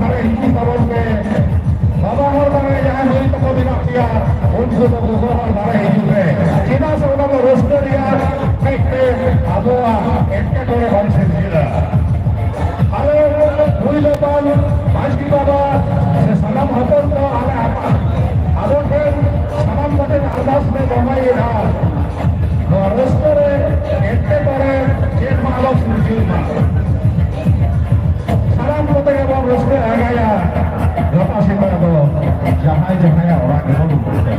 ধারে হিন্দু তরফে বাবা হর ধারে যাহার হই তক বিনাকিয়া বন্ধু তো গোহর ধারে হিজুবে চিনা সে ওনা রোস্টারিয়া দেখতে আবহাওয়া একটা করে বাড়ছে ছিল আরে বুঝলে পান মাঝি বাবা সে সালাম হতন তো আরে আদর সালাম বটে আরদাস মে জমাই না রোস্টারে একটা করে যে মালক সুজিল মা সালাম করতে এবং রোস্টারে আগায়া যথা সেটা তো যাহাই যাহাই ওরা কেমন করতে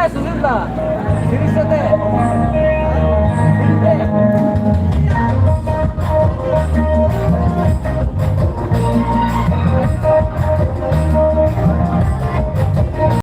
Sunilda, sini sete.